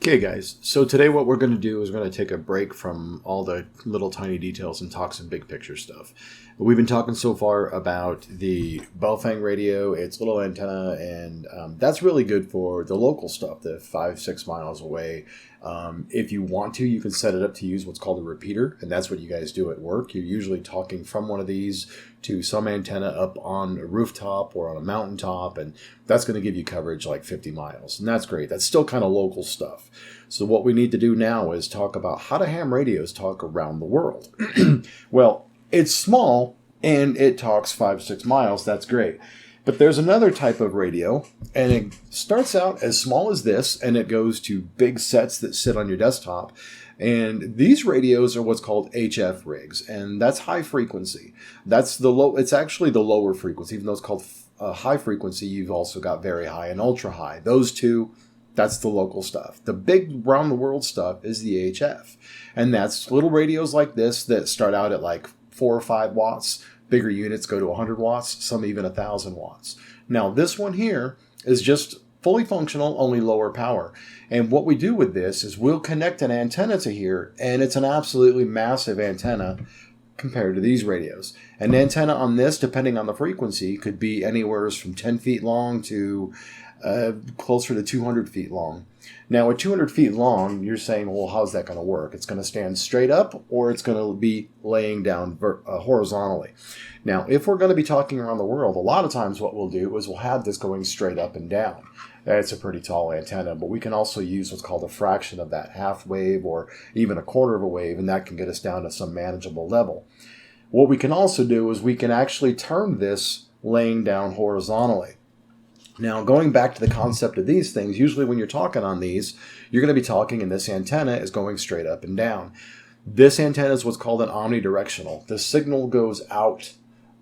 Okay, guys, so today what we're going to do is we're going to take a break from all the little tiny details and talk some big picture stuff. We've been talking so far about the Baofeng radio, its little antenna, and that's really good for the local stuff, the 5-6 miles away. If you want to, you can set it up to use what's called a repeater, and that's what you guys do at work. You're usually talking from one of these to some antenna up on a rooftop or on a mountaintop, and that's going to give you coverage like 50 miles, and that's great. That's still kind of local stuff. So what we need to do now is talk about how do ham radios talk around the world. Well, it's small and it talks 5-6 miles. That's great. But there's another type of radio, and it starts out as small as this, and it goes to big sets that sit on your desktop. And these radios are what's called HF rigs, and that's high frequency. That's the low. It's actually the lower frequency, even though it's called high frequency. You've also got very high and ultra high. Those two, that's the local stuff. The big round the world stuff is the HF, and that's little radios like this that start out at like 4 or 5 watts. Bigger units go to 100 watts, some even 1,000 watts. Now, this one here is just fully functional, only lower power. And what we do with this is we'll connect an antenna to here, and it's an absolutely massive antenna compared to these radios. An antenna on this, depending on the frequency, could be anywhere from 10 feet long to closer to 200 feet long. Now, at 200 feet long, you're saying, well, how's that going to work? It's going to stand straight up, or it's going to be laying down horizontally. Now, if we're going to be talking around the world, a lot of times what we'll do is we'll have this going straight up and down. It's a pretty tall antenna, but we can also use what's called a fraction of that, half wave or even a quarter of a wave, and that can get us down to some manageable level. What we can also do is we can actually turn this laying down horizontally. Now, going back to the concept of these things, usually when you're talking on these, you're going to be talking and this antenna is going straight up and down. This antenna is what's called an omnidirectional. The signal goes out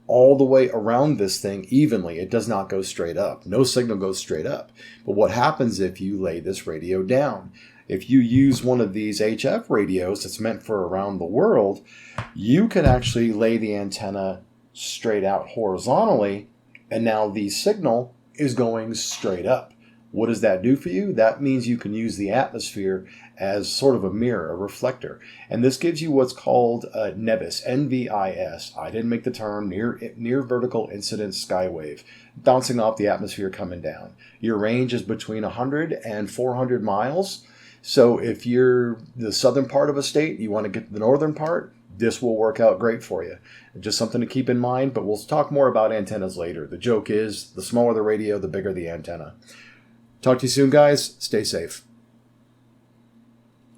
all the way around this thing evenly. It does not go straight up. No signal goes straight up. But what happens if you lay this radio down? If you use one of these HF radios that's meant for around the world, you can actually lay the antenna straight out horizontally, and now the signal is going straight up. What does that do for you? That means you can use the atmosphere as sort of a mirror, a reflector. And this gives you what's called NVIS, N-V-I-S. I didn't make the term, near vertical incidence skywave, bouncing off the atmosphere coming down. Your range is between 100 and 400 miles. So if you're the southern part of a state, you want to get to the northern part, this will work out great for you. Just something to keep in mind, but we'll talk more about antennas later. The joke is, the smaller the radio, the bigger the antenna. Talk to you soon, guys. Stay safe.